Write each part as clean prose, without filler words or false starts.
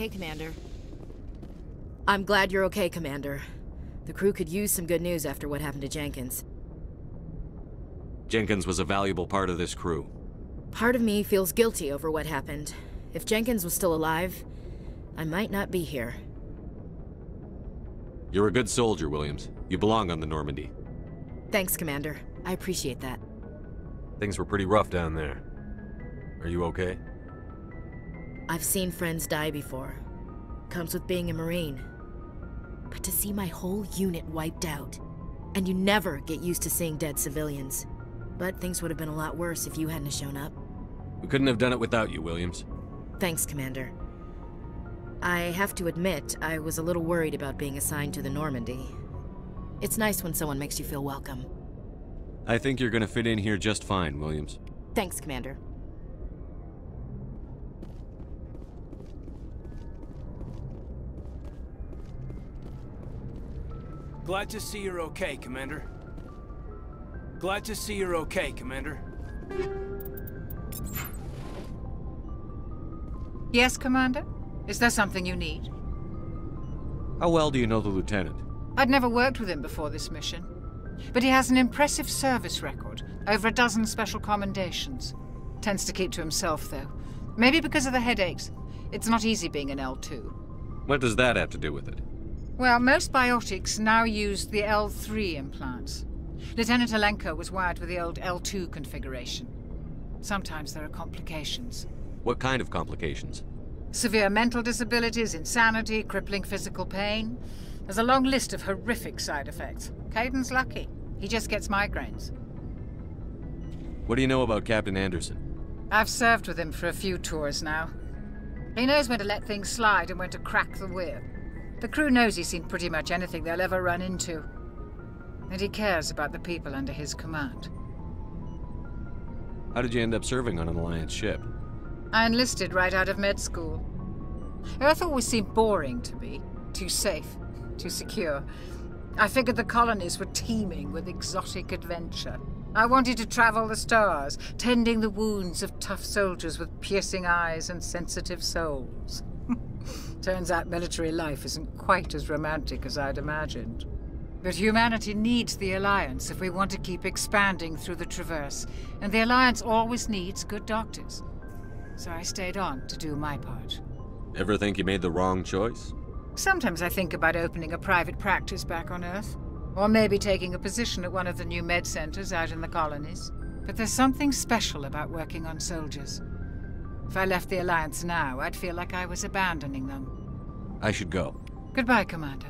Hey, Commander. I'm glad you're okay, Commander. The crew could use some good news after what happened to Jenkins. Jenkins was a valuable part of this crew. Part of me feels guilty over what happened. If Jenkins was still alive, I might not be here. You're a good soldier, Williams. You belong on the Normandy. Thanks, Commander. I appreciate that. Things were pretty rough down there. Are you okay? I've seen friends die before. Comes with being a Marine. But to see my whole unit wiped out, and you never get used to seeing dead civilians. But things would have been a lot worse if you hadn't shown up. We couldn't have done it without you, Williams. Thanks, Commander. I have to admit, I was a little worried about being assigned to the Normandy. It's nice when someone makes you feel welcome. I think you're gonna fit in here just fine, Williams. Thanks, Commander. Glad to see you're okay, Commander. Glad to see you're okay, Commander. Yes, Commander? Is there something you need? How well do you know the Lieutenant? I'd never worked with him before this mission. But he has an impressive service record, over a dozen special commendations. Tends to keep to himself, though. Maybe because of the headaches. It's not easy being an L2. What does that have to do with it? Well, most biotics now use the L3 implants. Lieutenant Alenko was wired with the old L2 configuration. Sometimes there are complications. What kind of complications? Severe mental disabilities, insanity, crippling physical pain. There's a long list of horrific side effects. Caden's lucky. He just gets migraines. What do you know about Captain Anderson? I've served with him for a few tours now. He knows when to let things slide and when to crack the whip. The crew knows he's seen pretty much anything they'll ever run into. And he cares about the people under his command. How did you end up serving on an Alliance ship? I enlisted right out of med school. Earth always seemed boring to me. Too safe, too secure. I figured the colonies were teeming with exotic adventure. I wanted to travel the stars, tending the wounds of tough soldiers with piercing eyes and sensitive souls. Turns out military life isn't quite as romantic as I'd imagined. But humanity needs the Alliance if we want to keep expanding through the Traverse, and the Alliance always needs good doctors. So I stayed on to do my part. Ever think you made the wrong choice? Sometimes I think about opening a private practice back on Earth, or maybe taking a position at one of the new med centers out in the colonies. But there's something special about working on soldiers. If I left the Alliance now, I'd feel like I was abandoning them. I should go. Goodbye, Commander.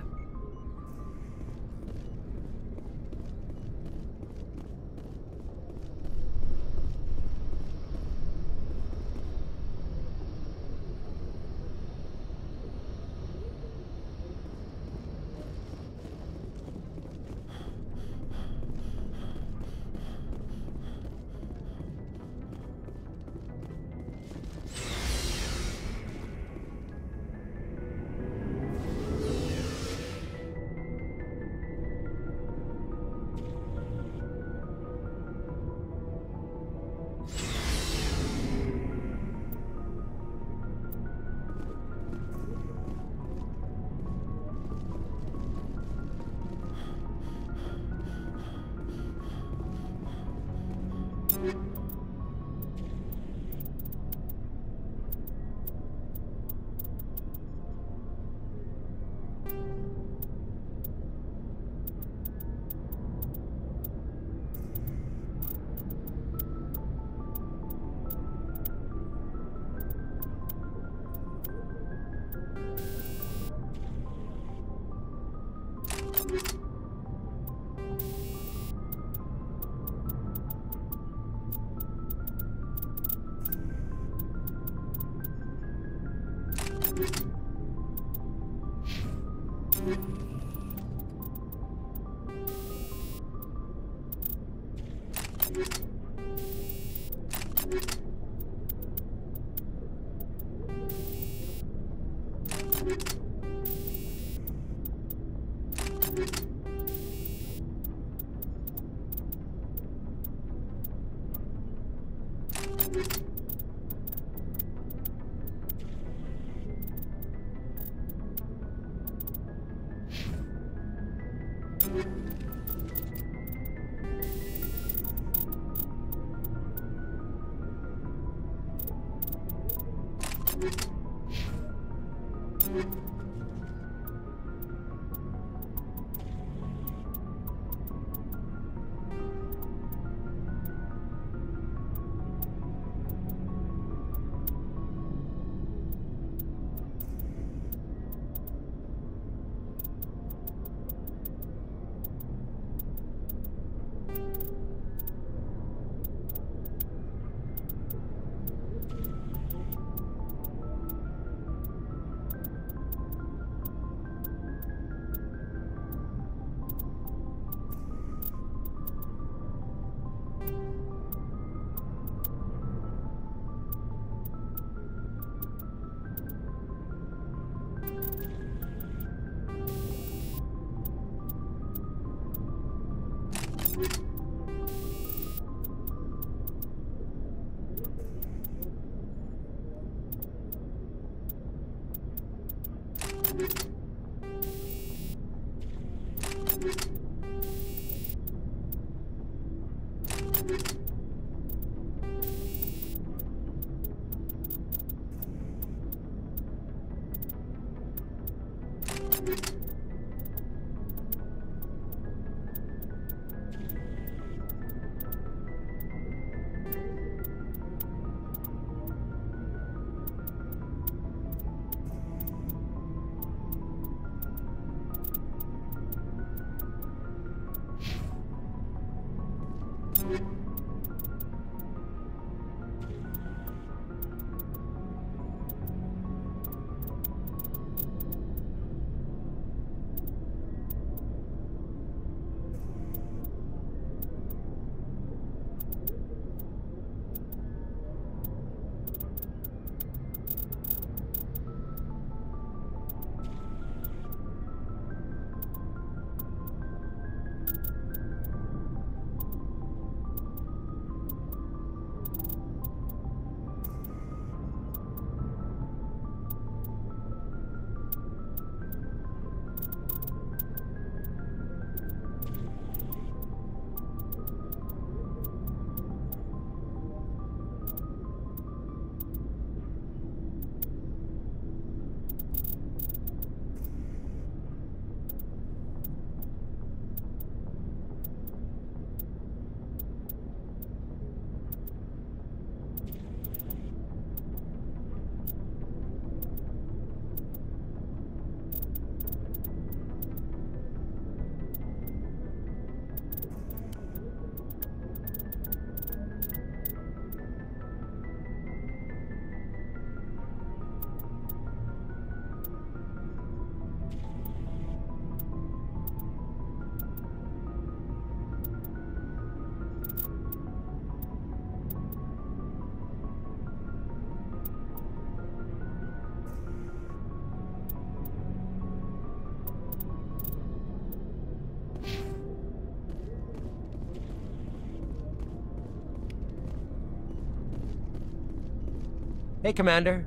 Hey, Commander.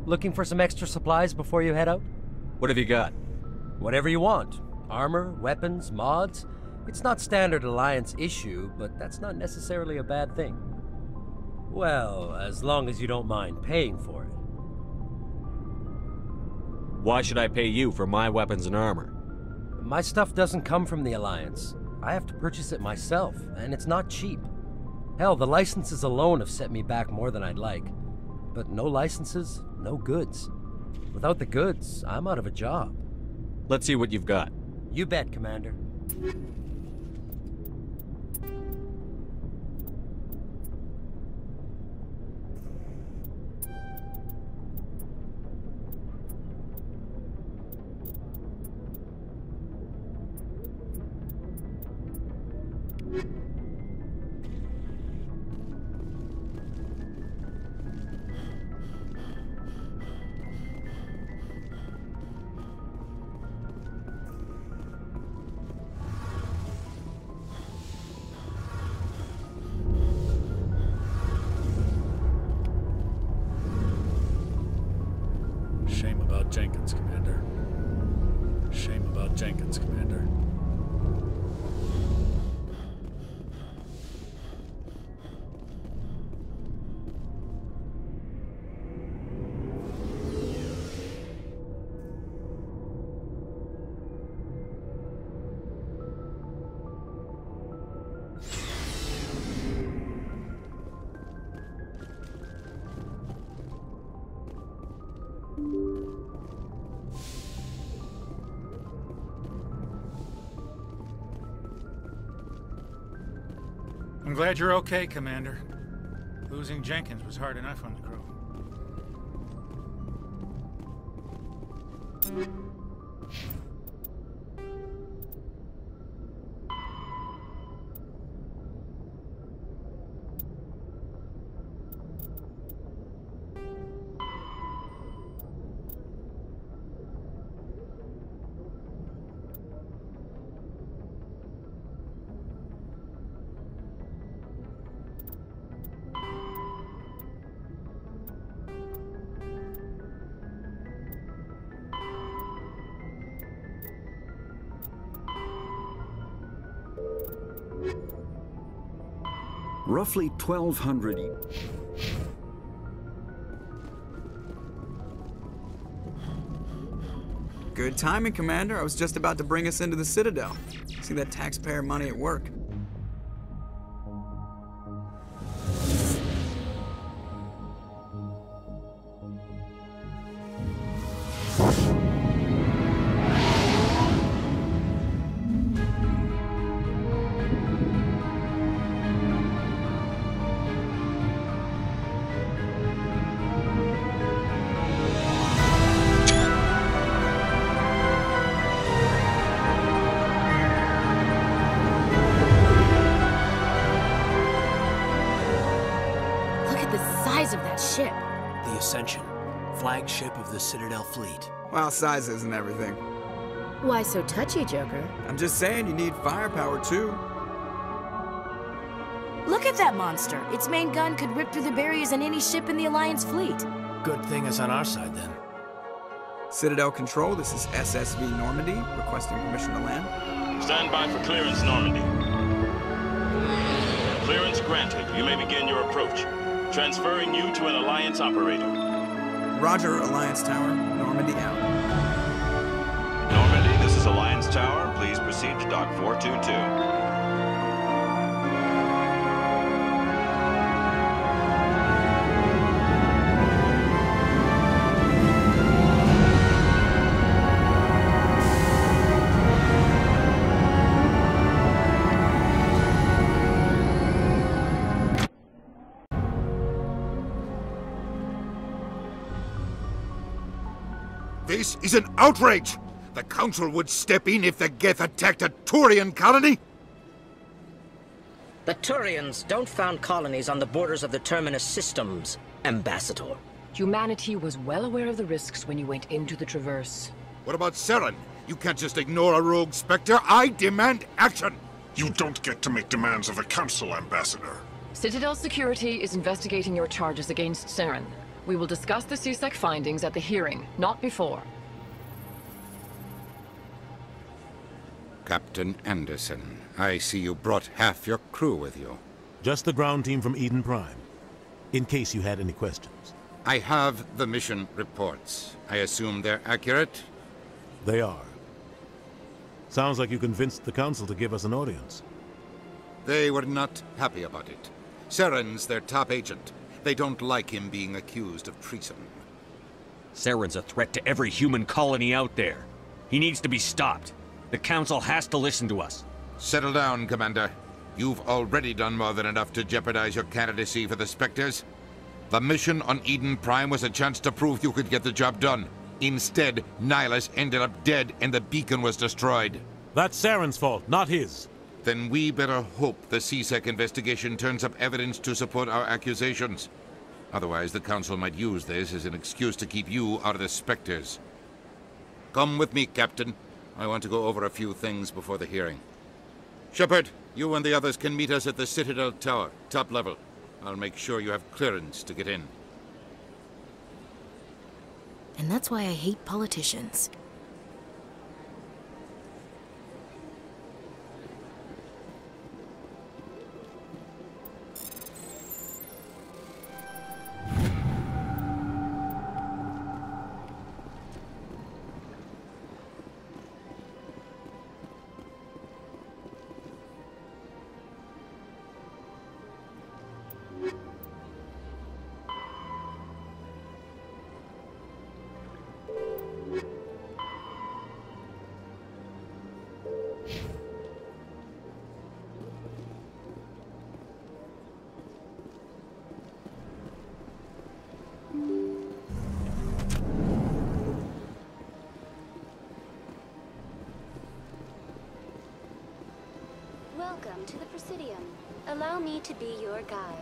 Looking for some extra supplies before you head out? What have you got? Whatever you want. Armor, weapons, mods. It's not standard Alliance issue, but that's not necessarily a bad thing. Well, as long as you don't mind paying for it. Why should I pay you for my weapons and armor? My stuff doesn't come from the Alliance. I have to purchase it myself, and it's not cheap. Hell, the licenses alone have set me back more than I'd like. But no licenses, no goods. Without the goods, I'm out of a job. Let's see what you've got. You bet, Commander. Shame about Jenkins, Commander. Shame about Jenkins, Commander. I'm glad you're okay, Commander. Losing Jenkins was hard enough on the crew. Roughly 1,200. Good timing, Commander. I was just about to bring us into the Citadel. See that taxpayer money at work. Of that ship. The Ascension, flagship of the Citadel fleet. Well, size isn't everything. Why so touchy, Joker? I'm just saying you need firepower too. Look at that monster. Its main gun could rip through the barriers in any ship in the Alliance fleet. Good thing it's on our side then. Citadel Control, this is SSV Normandy, requesting permission to land. Stand by for clearance, Normandy. Clearance granted. You may begin your approach. Transferring you to an Alliance operator. Roger, Alliance Tower. Normandy out. Normandy, this is Alliance Tower. Please proceed to Dock 422. This is an outrage! The Council would step in if the Geth attacked a Turian colony? The Turians don't found colonies on the borders of the Terminus systems, Ambassador. Humanity was well aware of the risks when you went into the Traverse. What about Saren? You can't just ignore a rogue Spectre. I demand action! You don't get to make demands of the Council, Ambassador. Citadel Security is investigating your charges against Saren. We will discuss the CSEC findings at the hearing, not before. Captain Anderson, I see you brought half your crew with you. Just the ground team from Eden Prime, in case you had any questions. I have the mission reports. I assume they're accurate? They are. Sounds like you convinced the Council to give us an audience. They were not happy about it. Saren's their top agent. They don't like him being accused of treason. Saren's a threat to every human colony out there. He needs to be stopped. The Council has to listen to us. Settle down, Commander. You've already done more than enough to jeopardize your candidacy for the Spectres. The mission on Eden Prime was a chance to prove you could get the job done. Instead, Nihilus ended up dead and the beacon was destroyed. That's Saren's fault, not his. Then we better hope the CSEC investigation turns up evidence to support our accusations. Otherwise, the Council might use this as an excuse to keep you out of the Spectres. Come with me, Captain. I want to go over a few things before the hearing. Shepard, you and the others can meet us at the Citadel Tower, top level. I'll make sure you have clearance to get in. And that's why I hate politicians. Welcome to the Presidium. Allow me to be your guide.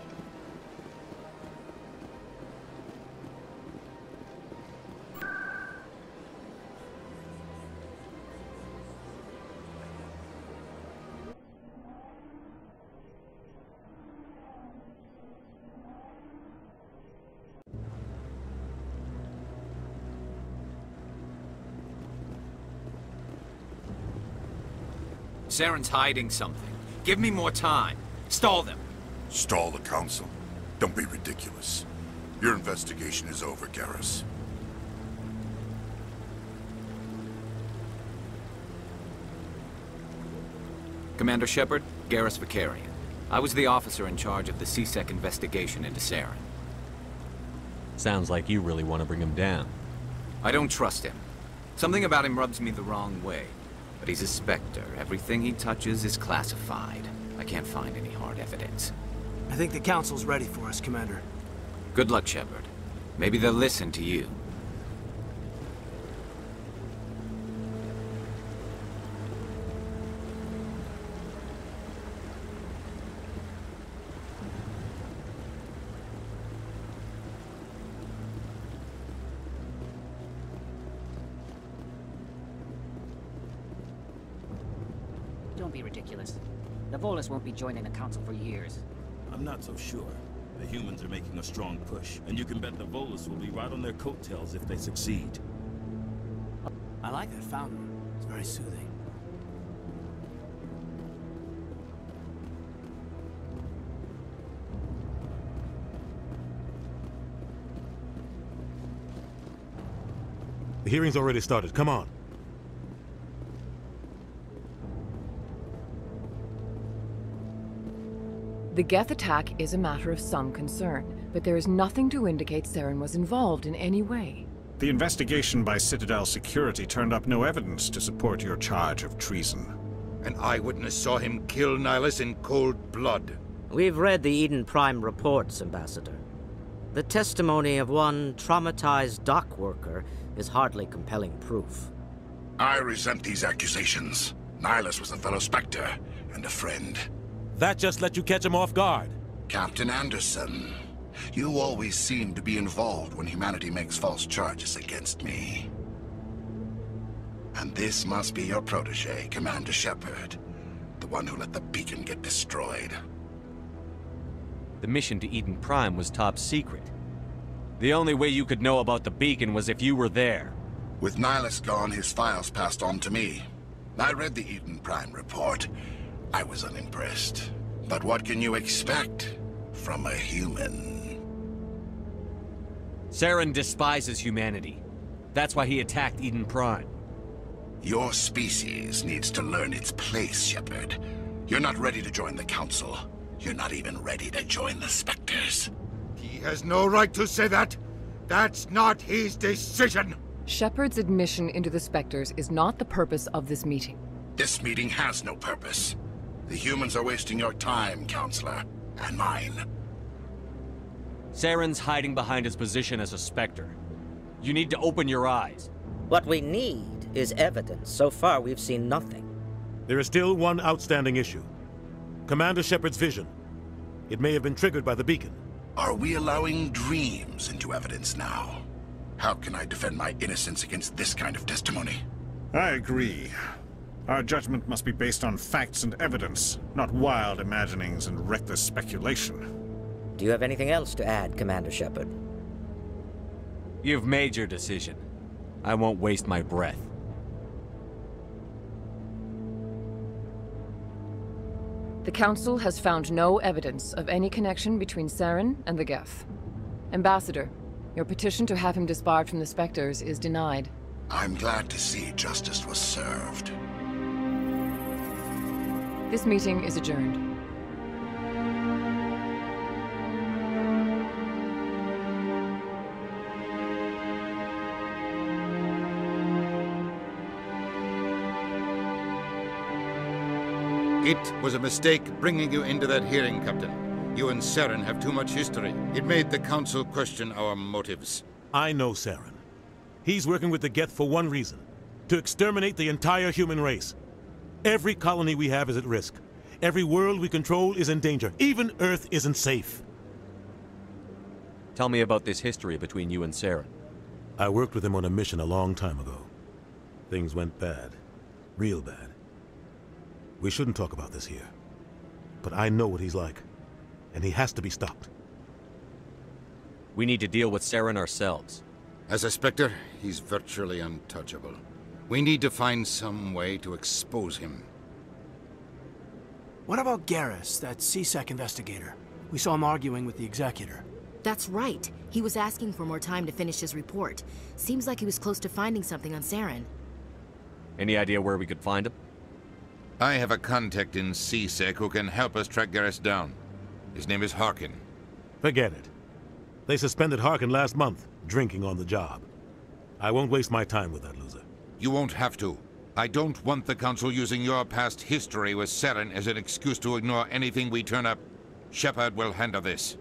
Saren's hiding something. Give me more time. Stall them. Stall the Council? Don't be ridiculous. Your investigation is over, Garrus. Commander Shepard, Garrus Vakarian. I was the officer in charge of the C-Sec investigation into Saren. Sounds like you really want to bring him down. I don't trust him. Something about him rubs me the wrong way. But he's a Spectre. Everything he touches is classified. I can't find any hard evidence. I think the Council's ready for us, Commander. Good luck, Shepard. Maybe they'll listen to you. Don't be ridiculous. The Volus won't be joining the Council for years. I'm not so sure. The humans are making a strong push, and you can bet the Volus will be right on their coattails if they succeed. I like that fountain. It's very soothing. The hearing's already started. Come on. The Geth attack is a matter of some concern, but there is nothing to indicate Saren was involved in any way. The investigation by Citadel Security turned up no evidence to support your charge of treason. An eyewitness saw him kill Nihilus in cold blood. We've read the Eden Prime reports, Ambassador. The testimony of one traumatized dock worker is hardly compelling proof. I resent these accusations. Nihilus was a fellow Spectre and a friend. That just let you catch him off guard. Captain Anderson, you always seem to be involved when humanity makes false charges against me. And this must be your protege, Commander Shepard, the one who let the beacon get destroyed. The mission to Eden Prime was top secret. The only way you could know about the beacon was if you were there. With Nihilus gone, his files passed on to me. I read the Eden Prime report. I was unimpressed. But what can you expect from a human? Saren despises humanity. That's why he attacked Eden Prime. Your species needs to learn its place, Shepard. You're not ready to join the Council. You're not even ready to join the Spectres. He has no right to say that. That's not his decision. Shepard's admission into the Spectres is not the purpose of this meeting. This meeting has no purpose. The humans are wasting your time, Counselor, and mine. Saren's hiding behind his position as a Spectre. You need to open your eyes. What we need is evidence. So far, we've seen nothing. There is still one outstanding issue. Commander Shepard's vision. It may have been triggered by the beacon. Are we allowing dreams into evidence now? How can I defend my innocence against this kind of testimony? I agree. Our judgment must be based on facts and evidence, not wild imaginings and reckless speculation. Do you have anything else to add, Commander Shepard? You've made your decision. I won't waste my breath. The Council has found no evidence of any connection between Saren and the Geth. Ambassador, your petition to have him disbarred from the Spectres is denied. I'm glad to see justice was served. This meeting is adjourned. It was a mistake bringing you into that hearing, Captain. You and Saren have too much history. It made the Council question our motives. I know Saren. He's working with the Geth for one reason. To exterminate the entire human race. Every colony we have is at risk. Every world we control is in danger. Even Earth isn't safe. Tell me about this history between you and Saren. I worked with him on a mission a long time ago. Things went bad. Real bad. We shouldn't talk about this here. But I know what he's like. And he has to be stopped. We need to deal with Saren ourselves. As a Spectre, he's virtually untouchable. We need to find some way to expose him. What about Garrus, that C-Sec investigator? We saw him arguing with the Executor. That's right. He was asking for more time to finish his report. Seems like he was close to finding something on Saren. Any idea where we could find him? I have a contact in C-Sec who can help us track Garrus down. His name is Harkin. Forget it. They suspended Harkin last month, drinking on the job. I won't waste my time with that loser. You won't have to. I don't want the Council using your past history with Saren as an excuse to ignore anything we turn up. Shepard will handle this.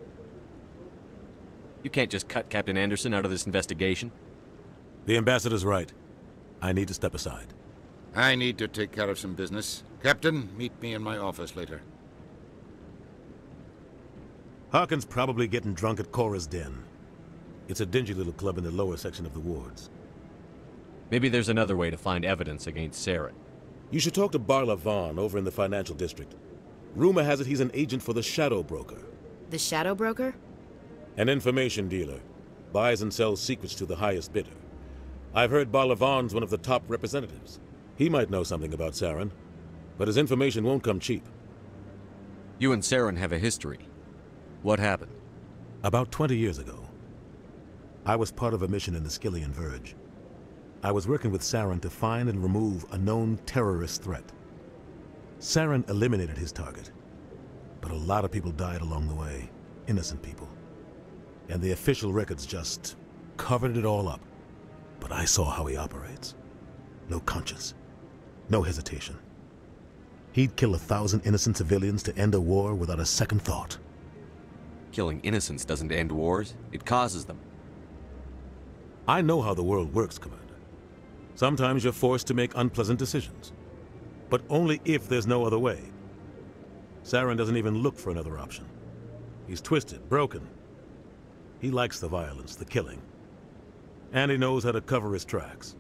You can't just cut Captain Anderson out of this investigation. The Ambassador's right. I need to step aside. I need to take care of some business. Captain, meet me in my office later. Harkin's probably getting drunk at Cora's Den. It's a dingy little club in the lower section of the wards. Maybe there's another way to find evidence against Saren. You should talk to Barla Vaughn over in the financial district. Rumor has it he's an agent for the Shadow Broker. The Shadow Broker? An information dealer. Buys and sells secrets to the highest bidder. I've heard Barla Vaughn's one of the top representatives. He might know something about Saren, but his information won't come cheap. You and Saren have a history. What happened? About 20 years ago, I was part of a mission in the Skillian Verge. I was working with Saren to find and remove a known terrorist threat. Saren eliminated his target, but a lot of people died along the way, innocent people. And the official records just covered it all up. But I saw how he operates. No conscience, no hesitation. He'd kill 1,000 innocent civilians to end a war without a second thought. Killing innocents doesn't end wars, it causes them. I know how the world works, Commander. Sometimes you're forced to make unpleasant decisions, but only if there's no other way. Saren doesn't even look for another option. He's twisted, broken. He likes the violence, the killing. And he knows how to cover his tracks.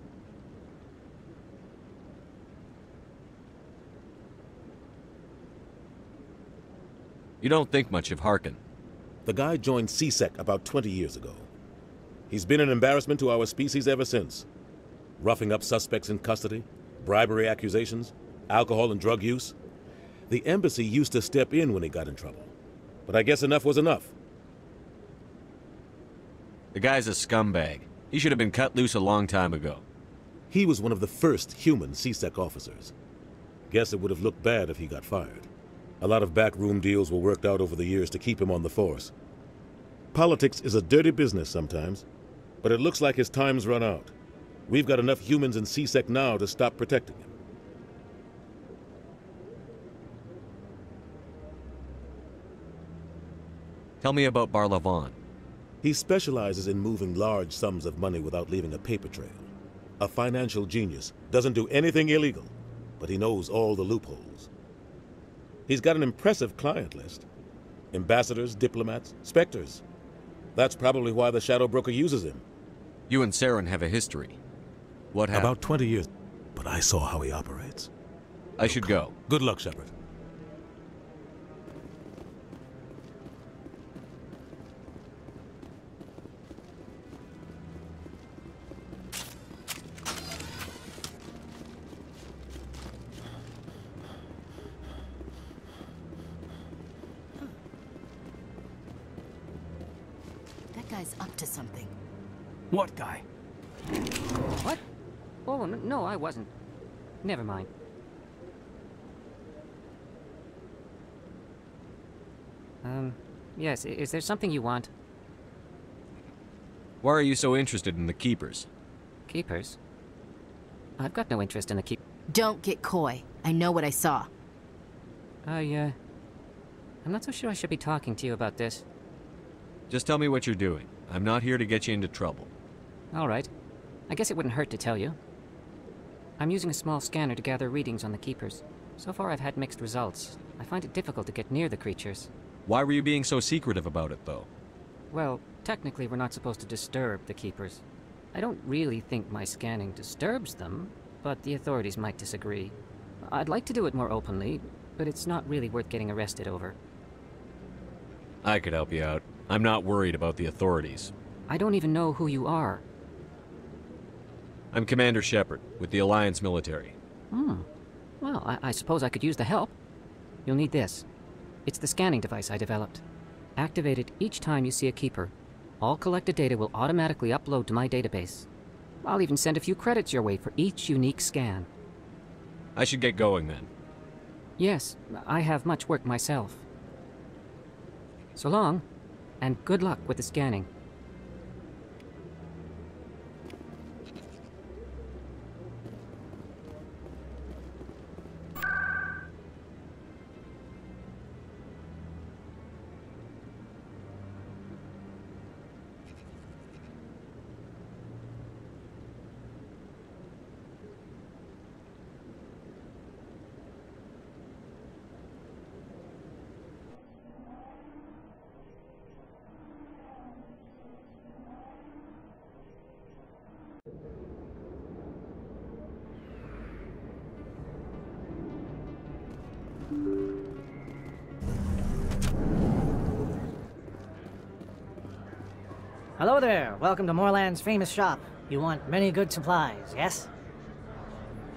You don't think much of Harkin. The guy joined C-Sec about 20 years ago. He's been an embarrassment to our species ever since. Roughing up suspects in custody, bribery accusations, alcohol and drug use. The embassy used to step in when he got in trouble. But I guess enough was enough. The guy's a scumbag. He should have been cut loose a long time ago. He was one of the first human C-Sec officers. Guess it would have looked bad if he got fired. A lot of backroom deals were worked out over the years to keep him on the force. Politics is a dirty business sometimes, but it looks like his time's run out. We've got enough humans in C-Sec now to stop protecting him. Tell me about Barla Vaughn. He specializes in moving large sums of money without leaving a paper trail. A financial genius, doesn't do anything illegal, but he knows all the loopholes. He's got an impressive client list. Ambassadors, diplomats, Spectres. That's probably why the Shadow Broker uses him. You and Saren have a history. What happened? About 20 years, but I saw how he operates. I should go. Good luck, Shepard. That guy's up to something. What guy? What? Oh, no, I wasn't. Never mind. Yes, is there something you want? Why are you so interested in the Keepers? Keepers? I've got no interest in the Keep... Don't get coy. I know what I saw. I'm not so sure I should be talking to you about this. Just tell me what you're doing. I'm not here to get you into trouble. All right. I guess it wouldn't hurt to tell you. I'm using a small scanner to gather readings on the Keepers. So far I've had mixed results. I find it difficult to get near the creatures. Why were you being so secretive about it, though? Well, technically we're not supposed to disturb the Keepers. I don't really think my scanning disturbs them, but the authorities might disagree. I'd like to do it more openly, but it's not really worth getting arrested over. I could help you out. I'm not worried about the authorities. I don't even know who you are. I'm Commander Shepard, with the Alliance military. Well, I suppose I could use the help. You'll need this. It's the scanning device I developed. Activate it each time you see a Keeper. All collected data will automatically upload to my database. I'll even send a few credits your way for each unique scan. I should get going then. Yes, I have much work myself. So long, and good luck with the scanning. Hello there. Welcome to Moorland's famous shop. You want many good supplies, yes?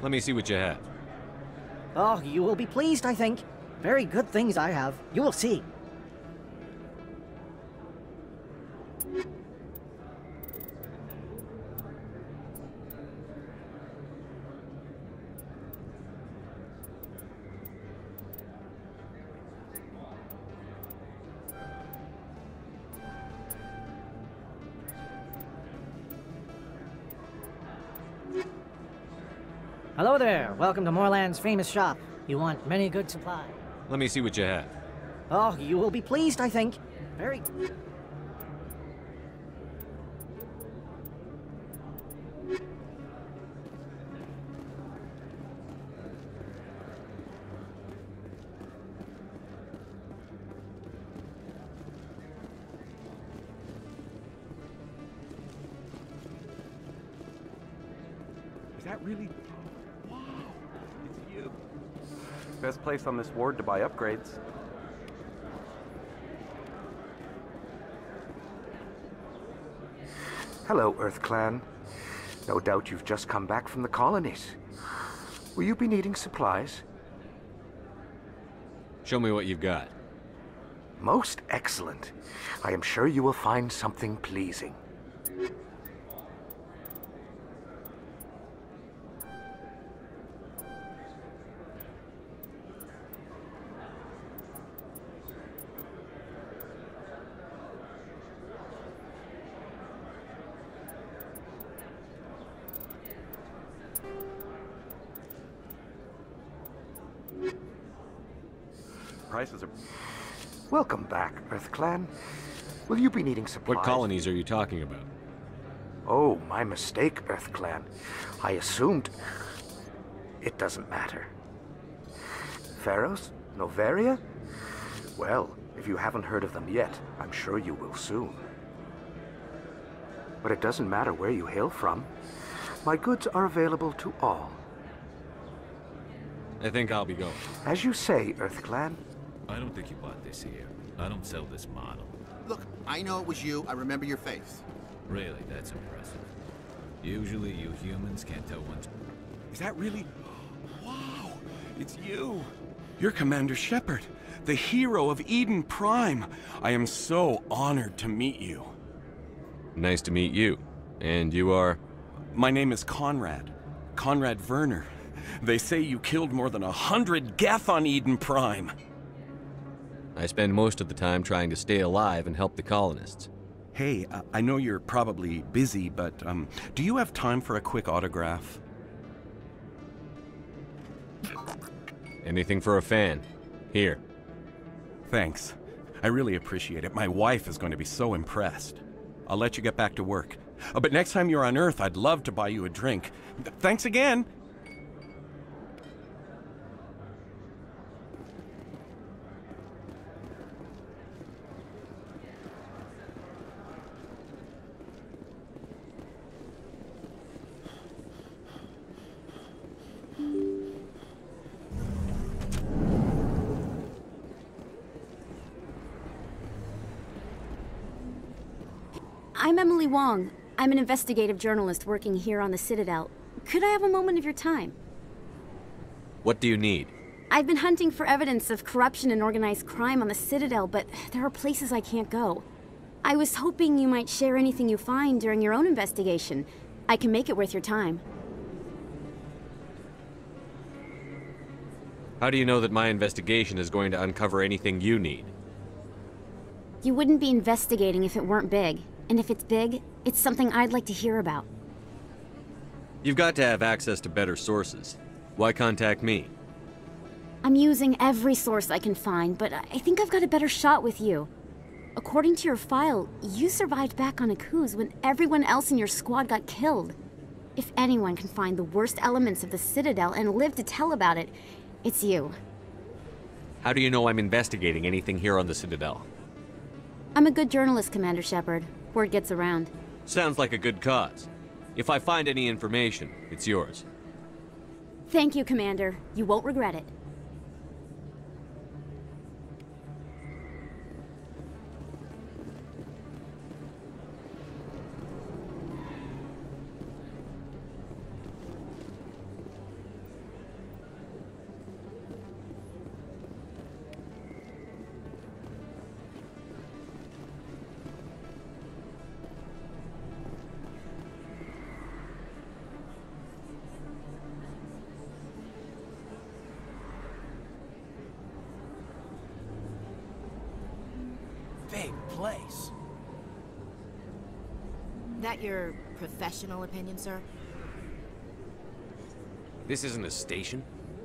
Let me see what you have. Oh, you will be pleased, I think. Very good things I have. You will see. Hello there. Welcome to Moorland's famous shop. You want many good supplies. Let me see what you have. Oh, you will be pleased, I think. Very... Is that really... Wow, it's you. Best place on this ward to buy upgrades. Hello, Earth Clan. No doubt you've just come back from the colonies. Will you be needing supplies? Show me what you've got. Most excellent. I am sure you will find something pleasing. Prices are... Welcome back, Earth Clan. Will you be needing supplies? What colonies are you talking about? Oh, my mistake, Earth Clan. I assumed... It doesn't matter. Pharos? Noveria? Well, if you haven't heard of them yet, I'm sure you will soon. But it doesn't matter where you hail from. My goods are available to all. I think I'll be going. As you say, Earth Clan. I don't think you bought this here. I don't sell this model. Look, I know it was you. I remember your face. Really, that's impressive. Usually you humans can't tell one's... Is that really... Wow, it's you. You're Commander Shepard, the hero of Eden Prime. I am so honored to meet you. Nice to meet you. And you are? My name is Conrad. Conrad Werner. They say you killed more than 100 Geth on Eden Prime. I spend most of the time trying to stay alive and help the colonists. Hey, I know you're probably busy, but do you have time for a quick autograph? Anything for a fan. Here. Thanks. I really appreciate it. My wife is going to be so impressed. I'll let you get back to work. But next time you're on Earth, I'd love to buy you a drink. Thanks again! I'm Emily Wong. I'm an investigative journalist working here on the Citadel. Could I have a moment of your time? What do you need? I've been hunting for evidence of corruption and organized crime on the Citadel, but there are places I can't go. I was hoping you might share anything you find during your own investigation. I can make it worth your time. How do you know that my investigation is going to uncover anything you need? You wouldn't be investigating if it weren't big. And if it's big, it's something I'd like to hear about. You've got to have access to better sources. Why contact me? I'm using every source I can find, but I think I've got a better shot with you. According to your file, you survived back on Akuz when everyone else in your squad got killed. If anyone can find the worst elements of the Citadel and live to tell about it, it's you. How do you know I'm investigating anything here on the Citadel? I'm a good journalist, Commander Shepard. Word gets around. Sounds like a good cause. If I find any information, it's yours. Thank you, Commander. You won't regret it. Big place. That your professional opinion, sir? This isn't a station.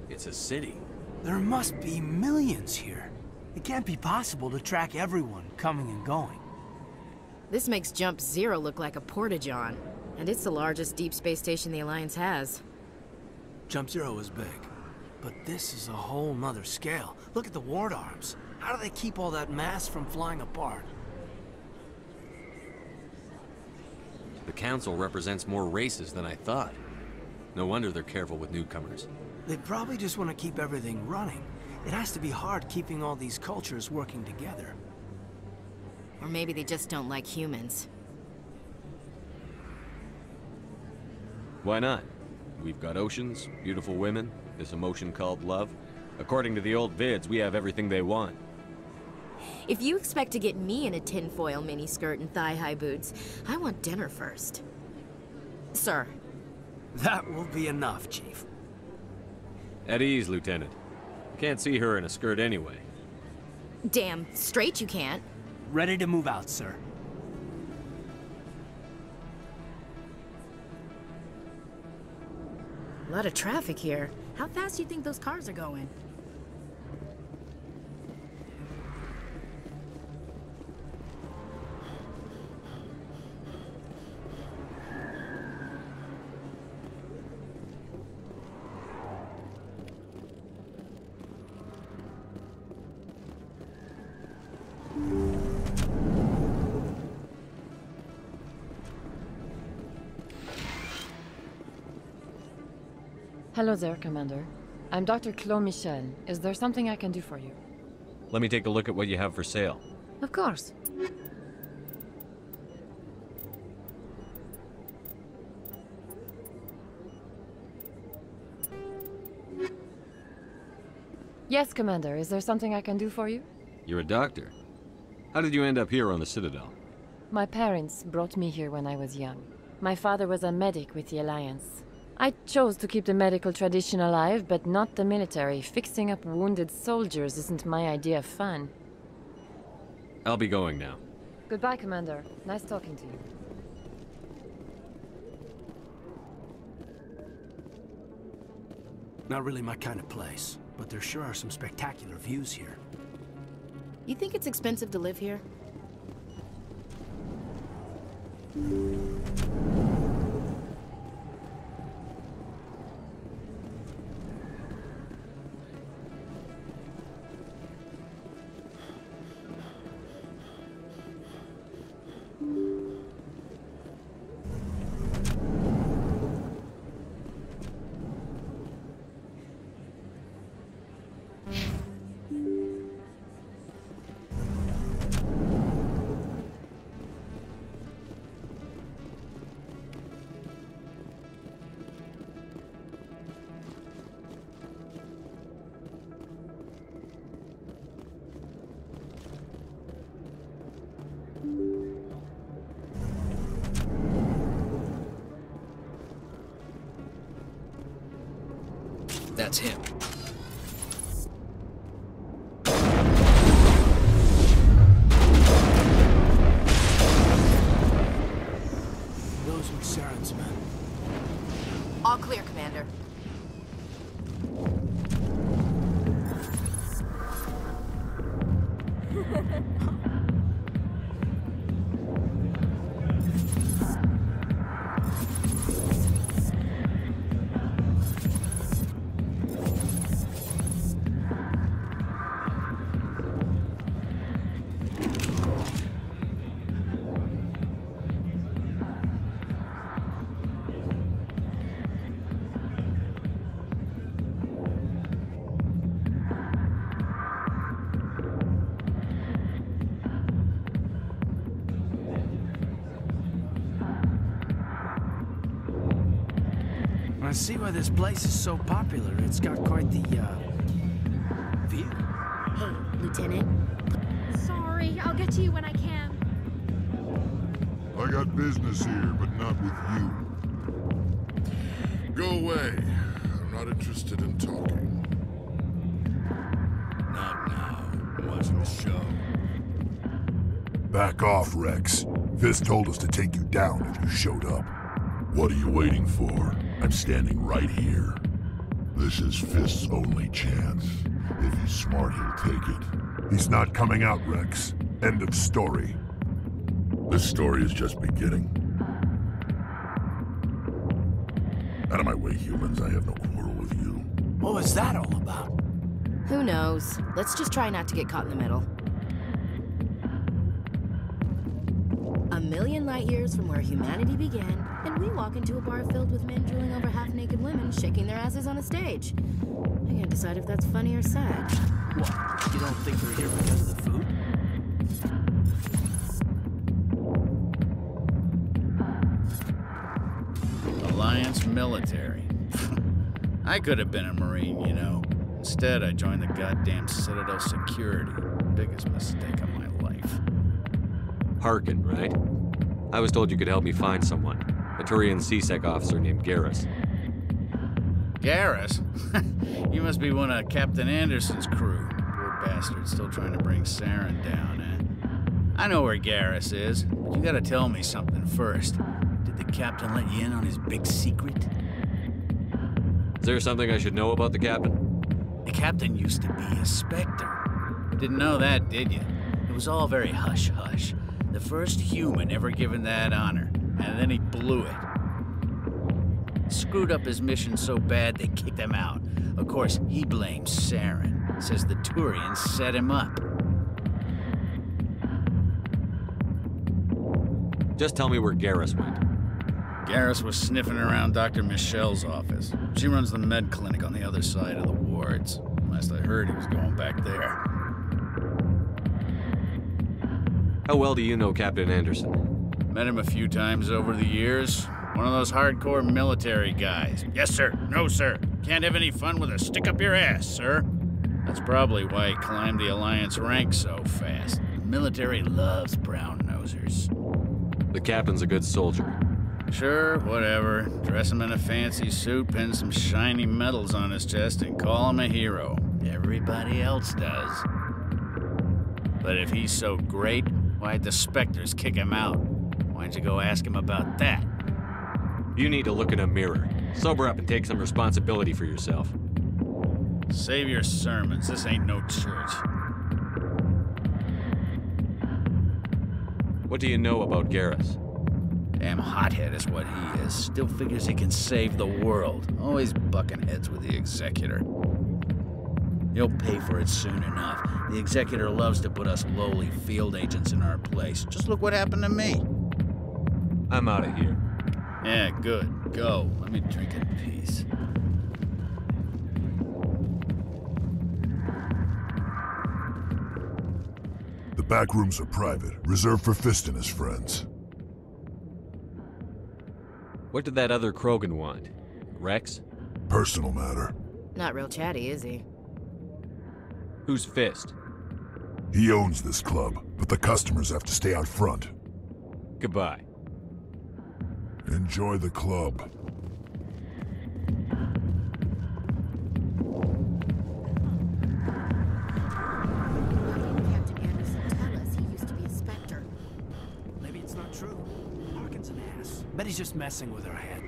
It's a city. There must be millions here. It can't be possible to track everyone coming and going. This makes Jump Zero look like a porta-john. And it's the largest deep space station the Alliance has. Jump Zero is big. But this is a whole nother scale. Look at the ward arms. How do they keep all that mass from flying apart? The Council represents more races than I thought. No wonder they're careful with newcomers. They probably just want to keep everything running. It has to be hard keeping all these cultures working together. Or maybe they just don't like humans. Why not? We've got oceans, beautiful women, this emotion called love. According to the old vids, we have everything they want. If you expect to get me in a tinfoil miniskirt and thigh-high boots, I want dinner first. Sir. That will be enough, Chief. At ease, Lieutenant. Can't see her in a skirt anyway. Damn straight you can't. Ready to move out, sir. A lot of traffic here. How fast do you think those cars are going? Hello there, Commander. I'm Dr. Claude Michel. Is there something I can do for you? Let me take a look at what you have for sale. Of course. Yes, Commander. Is there something I can do for you? You're a doctor. How did you end up here on the Citadel? My parents brought me here when I was young. My father was a medic with the Alliance. I chose to keep the medical tradition alive, but not the military. Fixing up wounded soldiers isn't my idea of fun. I'll be going now. Goodbye, Commander. Nice talking to you. Not really my kind of place, but there sure are some spectacular views here. You think it's expensive to live here? that's him. Those were Saren's men. All clear, Commander. I see why this place is so popular. It's got quite the, view. Hey, Lieutenant. Sorry, I'll get to you when I can. I got business here, but not with you. Go away. I'm not interested in talking. Not now. I'm watching the show. Back off, Rex. Fist told us to take you down if you showed up. What are you waiting for? I'm standing right here. This is Fist's only chance. If he's smart, he'll take it. He's not coming out, Rex. End of story. This story is just beginning. Out of my way, humans. I have no quarrel with you. What was that all about? Who knows? Let's just try not to get caught in the middle. A million light years from where humanity began, and we walk into a bar filled with men drooling over half-naked women shaking their asses on a stage. I can't decide if that's funny or sad. What? You don't think we're here because of the food? Alliance military. I could have been a Marine, you know. Instead, I joined the goddamn Citadel Security. Biggest mistake of my life. Harkin, right? I was told you could help me find someone. A Turian C-Sec officer named Garrus. Garrus? You must be one of Captain Anderson's crew. Poor bastard, still trying to bring Saren down, eh? I know where Garrus is, but you gotta tell me something first. Did the captain let you in on his big secret? Is there something I should know about the captain? The captain used to be a Spectre. Didn't know that, did you? It was all very hush-hush. The first human ever given that honor, and then he blew it. Screwed up his mission so bad they kicked him out. Of course, he blames Saren. Says the Turians set him up. Just tell me where Garrus went. Garrus was sniffing around Dr. Michelle's office. She runs the med clinic on the other side of the wards. Last I heard, he was going back there. How well do you know Captain Anderson? Met him a few times over the years. One of those hardcore military guys. Yes, sir. No, sir. Can't have any fun with a stick up your ass, sir. That's probably why he climbed the Alliance ranks so fast. The military loves brown-nosers. The captain's a good soldier. Sure, whatever. Dress him in a fancy suit, pin some shiny medals on his chest, and call him a hero. Everybody else does. But if he's so great, why'd the Spectres kick him out? Why'd you go ask him about that? You need to look in a mirror. Sober up and take some responsibility for yourself. Save your sermons. This ain't no church. What do you know about Garrus? Damn hothead is what he is. Still figures he can save the world. Always bucking heads with the Executor. He'll pay for it soon enough. The Executor loves to put us lowly field agents in our place. Just look what happened to me. I'm out of here. Yeah, good. Go. Let me drink in peace. The back rooms are private, reserved for Fist and his friends. What did that other Krogan want? Rex? Personal matter. Not real chatty, is he? Who's Fist? He owns this club, but the customers have to stay out front. Goodbye. Enjoy the club. Bet he's just messing with her head.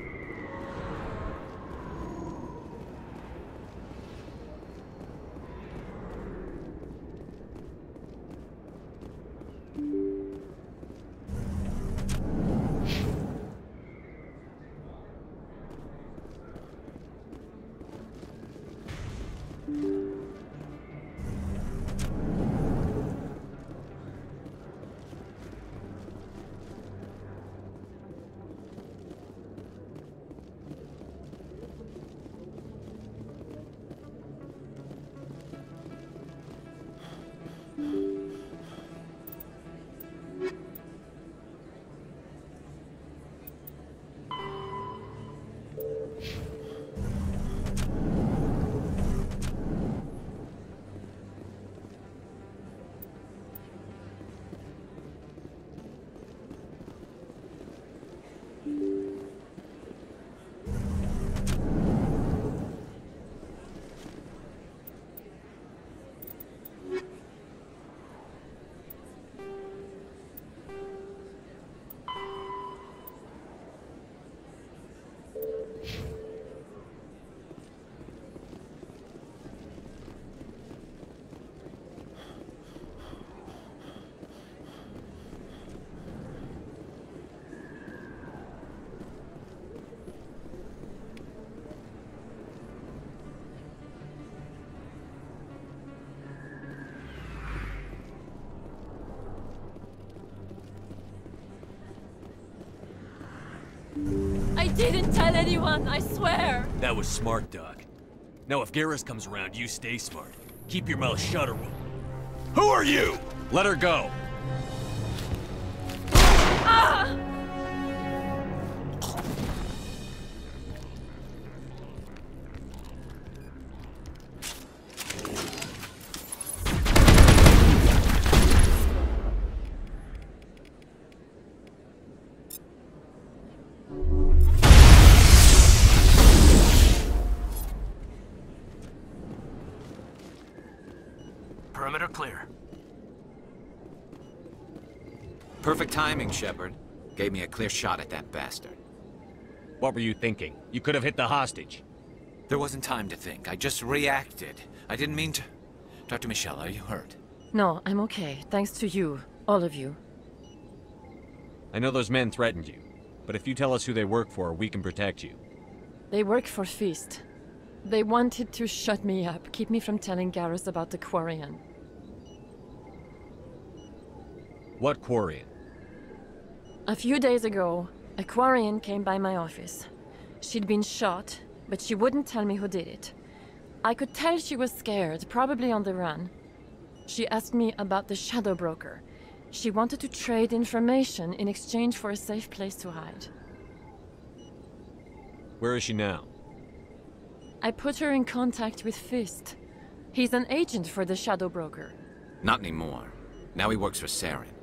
I didn't tell anyone, I swear! That was smart, Doc. Now if Garrus comes around, you stay smart. Keep your mouth shut or we'll... Who are you? Let her go. Ah! Perimeter clear. Perfect timing, Shepard. Gave me a clear shot at that bastard. What were you thinking? You could have hit the hostage. There wasn't time to think. I just reacted. I didn't mean to... Dr. Michelle, are you hurt? No, I'm okay. Thanks to you. All of you. I know those men threatened you, but if you tell us who they work for, we can protect you. They work for Feast. They wanted to shut me up, keep me from telling Garrus about the Quarian. What Quarian? A few days ago, a Quarian came by my office. She'd been shot, but she wouldn't tell me who did it. I could tell she was scared, probably on the run. She asked me about the Shadow Broker. She wanted to trade information in exchange for a safe place to hide. Where is she now? I put her in contact with Fist. He's an agent for the Shadow Broker. Not anymore. Now he works for Saren.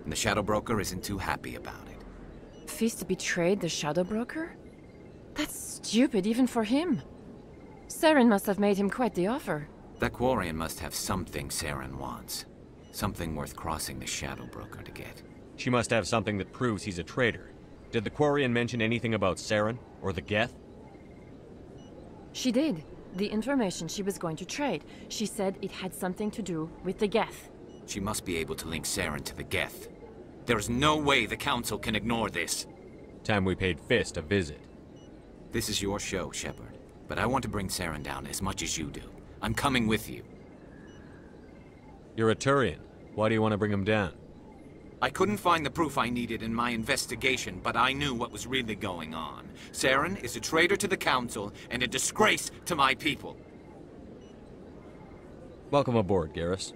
And the Shadow Broker isn't too happy about it. Fist betrayed the Shadow Broker? That's stupid even for him. Saren must have made him quite the offer. That Quarian must have something Saren wants. Something worth crossing the Shadow Broker to get. She must have something that proves he's a traitor. Did the Quarian mention anything about Saren or the Geth? She did. The information she was going to trade. She said it had something to do with the Geth. She must be able to link Saren to the Geth. There is no way the Council can ignore this. Time we paid Fist a visit. This is your show, Shepard. But I want to bring Saren down as much as you do. I'm coming with you. You're a Turian. Why do you want to bring him down? I couldn't find the proof I needed in my investigation, but I knew what was really going on. Saren is a traitor to the Council and a disgrace to my people. Welcome aboard, Garrus.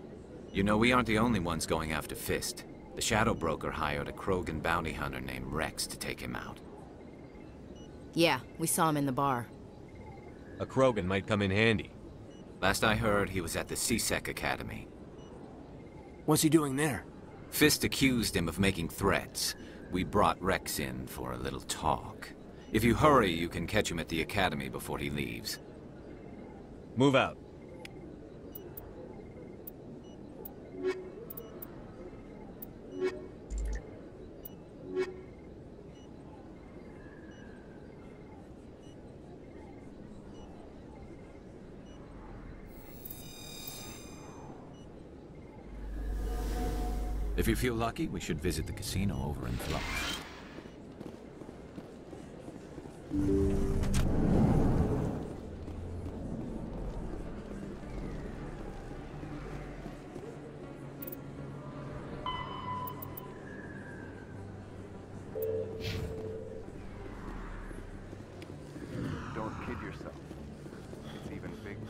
You know, we aren't the only ones going after Fist. The Shadow Broker hired a Krogan bounty hunter named Rex to take him out. Yeah, we saw him in the bar. A Krogan might come in handy. Last I heard, he was at the C-Sec Academy. What's he doing there? Fist accused him of making threats. We brought Rex in for a little talk. If you hurry, you can catch him at the Academy before he leaves. Move out. If you feel lucky, we should visit the casino over in Flux. Don't kid yourself. It's even bigger.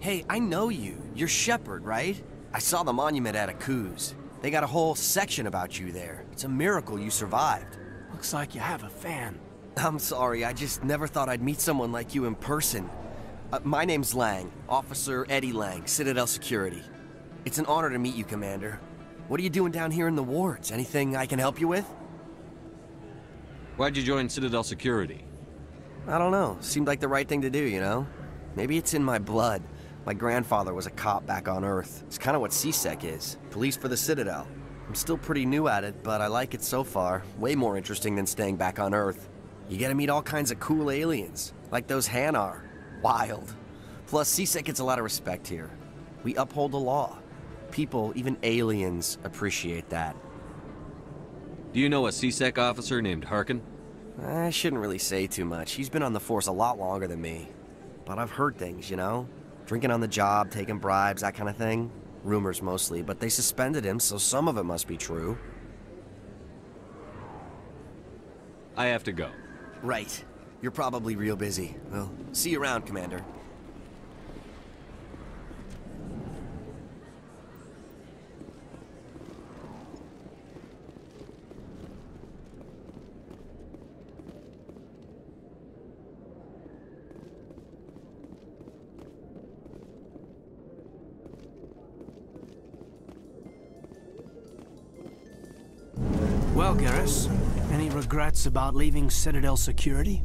Hey, I know you. You're Shepard, right? I saw the monument at Akuz. They got a whole section about you there. It's a miracle you survived. Looks like you have a fan. I'm sorry, I just never thought I'd meet someone like you in person. My name's Lang, Officer Eddie Lang, Citadel Security. It's an honor to meet you, Commander. What are you doing down here in the wards? Anything I can help you with? Why'd you join Citadel Security? I don't know. Seemed like the right thing to do, you know? Maybe it's in my blood. My grandfather was a cop back on Earth. It's kind of what C-Sec is. Police for the Citadel. I'm still pretty new at it, but I like it so far. Way more interesting than staying back on Earth. You get to meet all kinds of cool aliens, like those Hanar. Wild. Plus, C-Sec gets a lot of respect here. We uphold the law. People, even aliens, appreciate that. Do you know a C-Sec officer named Harkin? I shouldn't really say too much. He's been on the force a lot longer than me. But I've heard things, you know? Drinking on the job, taking bribes, that kind of thing. Rumors mostly, but they suspended him, so some of it must be true. I have to go. Right. You're probably real busy. Well, see you around, Commander. Well, Garrus, any regrets about leaving Citadel Security?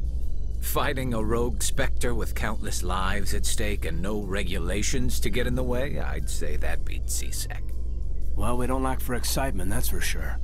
Fighting a rogue Spectre with countless lives at stake and no regulations to get in the way, I'd say that beats C-Sec. Well, we don't lack for excitement, that's for sure.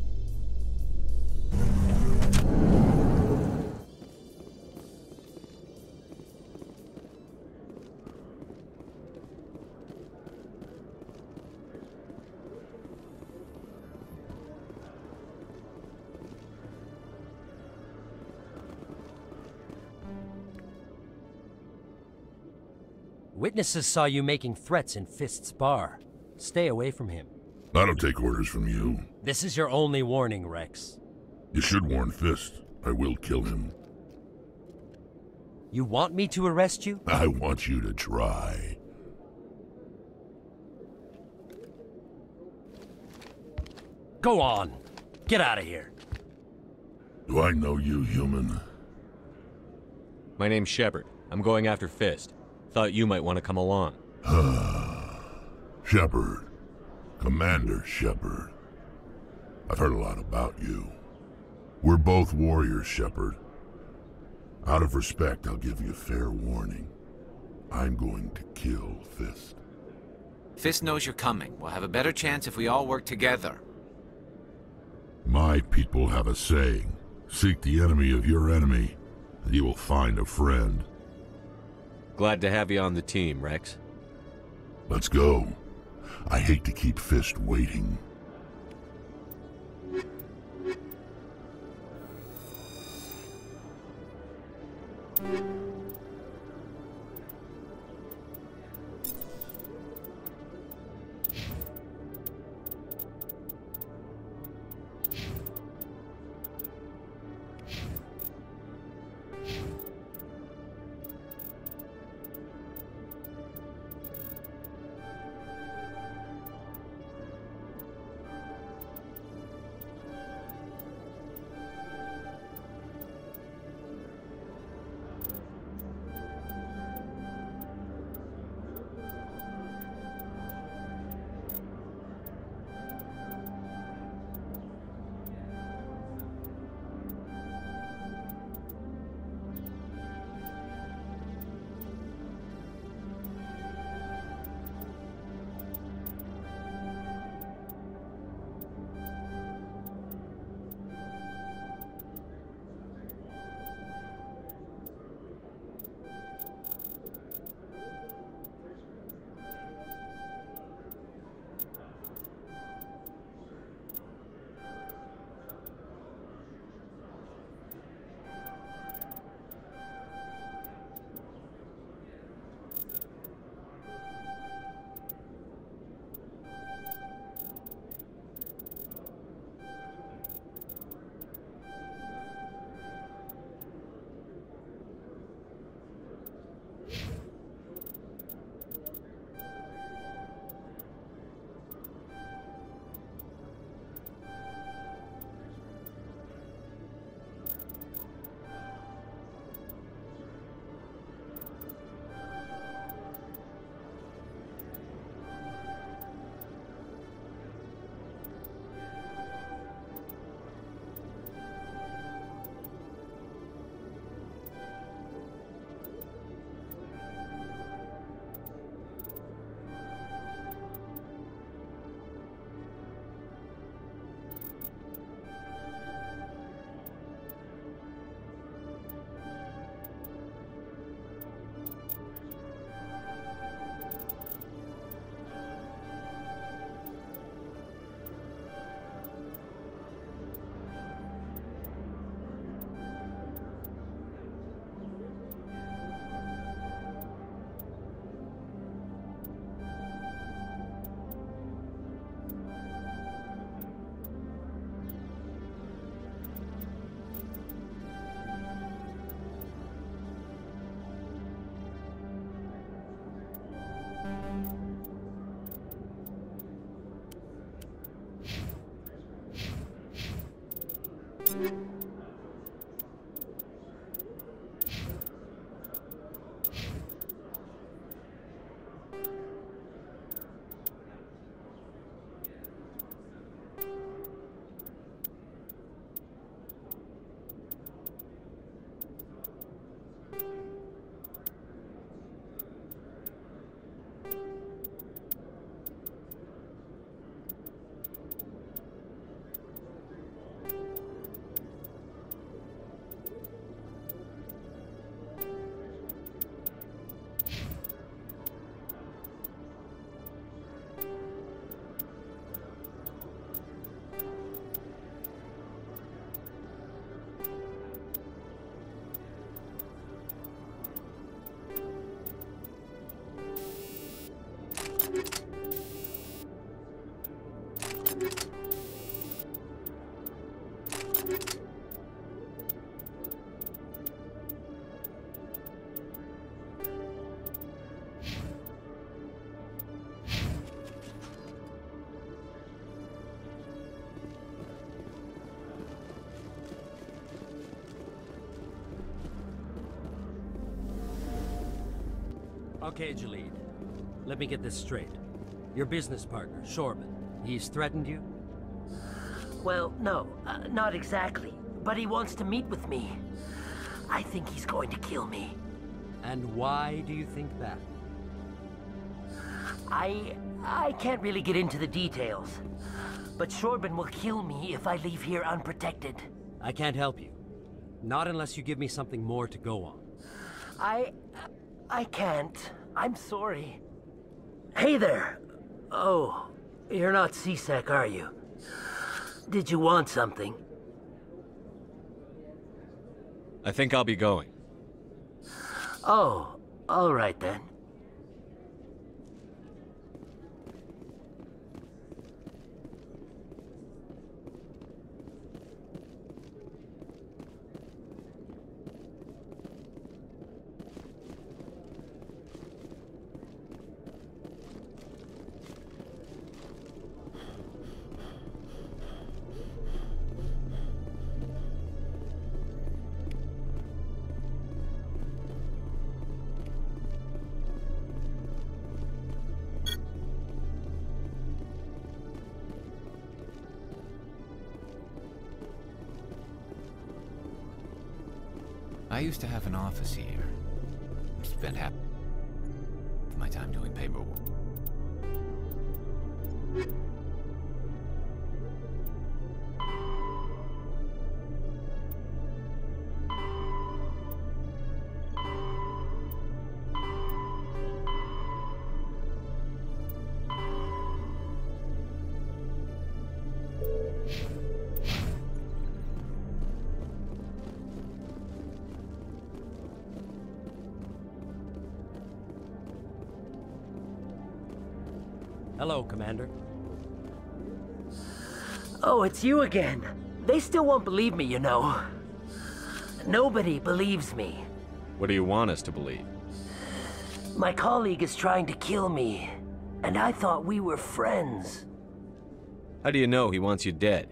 Witnesses saw you making threats in Fist's bar. Stay away from him. I don't take orders from you. This is your only warning, Rex. You should warn Fist. I will kill him. You want me to arrest you? I want you to try. Go on. Get out of here. Do I know you, human? My name's Shepard. I'm going after Fist. Thought you might want to come along. Shepard. Commander Shepard. I've heard a lot about you. We're both warriors, Shepard. Out of respect, I'll give you fair warning. I'm going to kill Fist. Fist knows you're coming. We'll have a better chance if we all work together. My people have a saying. Seek the enemy of your enemy, and you will find a friend. Glad to have you on the team, Rex. Let's go. I hate to keep Fist waiting. Okay, Jalid. Let me get this straight. Your business partner, Shorban, he's threatened you? Well, no, not exactly. But he wants to meet with me. I think he's going to kill me. And why do you think that? I can't really get into the details. But Shorban will kill me if I leave here unprotected. I can't help you. Not unless you give me something more to go on. I can't. I'm sorry. Hey there. Oh, you're not C-Sec, are you? Did you want something? I think I'll be going. Oh, all right then. I used to have an office here. Spent half of my time doing paperwork. Hello, Commander. Oh, it's you again. They still won't believe me, you know. Nobody believes me. What do you want us to believe? My colleague is trying to kill me, and I thought we were friends. How do you know he wants you dead?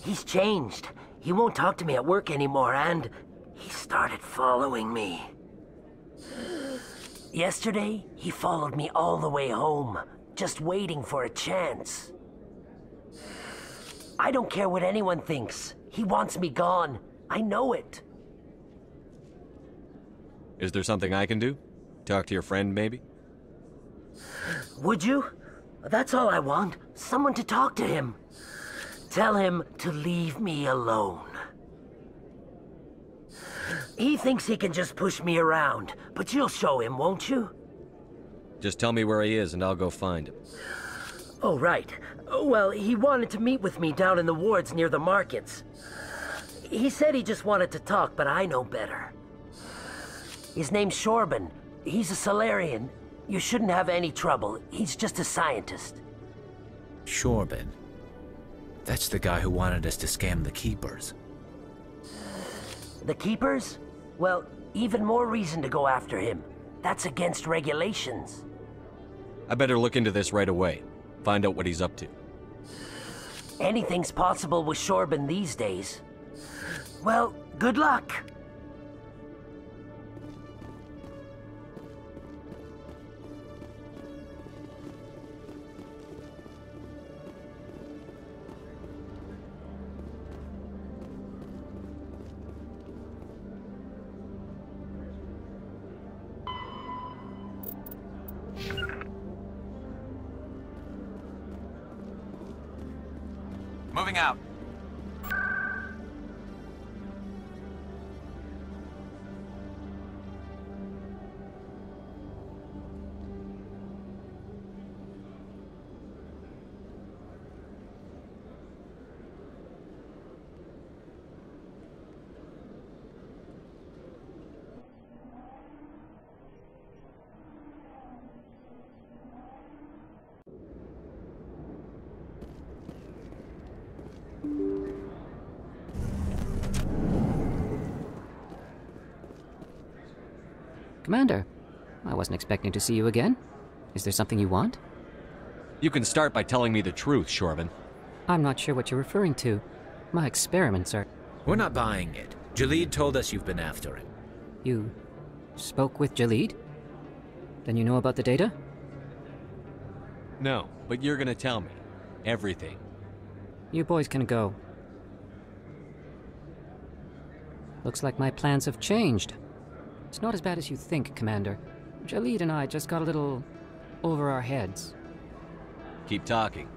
He's changed. He won't talk to me at work anymore, and he started following me. Yesterday, he followed me all the way home, just waiting for a chance. I don't care what anyone thinks. He wants me gone. I know it. Is there something I can do? Talk to your friend, maybe? Would you? That's all I want. Someone to talk to him. Tell him to leave me alone. He thinks he can just push me around, but you'll show him, won't you? Just tell me where he is and I'll go find him. Oh, right. Well, he wanted to meet with me down in the wards near the markets. He said he just wanted to talk, but I know better. His name's Shorban. He's a Salarian. You shouldn't have any trouble. He's just a scientist. Shorban. That's the guy who wanted us to scam the Keepers. The Keepers? Well, even more reason to go after him. That's against regulations. I better look into this right away. Find out what he's up to. Anything's possible with Shorben these days. Well, good luck. Moving out. Commander, I wasn't expecting to see you again. Is there something you want? You can start by telling me the truth, Shorben. I'm not sure what you're referring to. My experiments are... We're not buying it. Jalid told us you've been after him. You spoke with Jalid? Then you know about the data? No, but you're gonna tell me. Everything. You boys can go. Looks like my plans have changed. It's not as bad as you think, Commander. Jalid and I just got a little over our heads. Keep talking.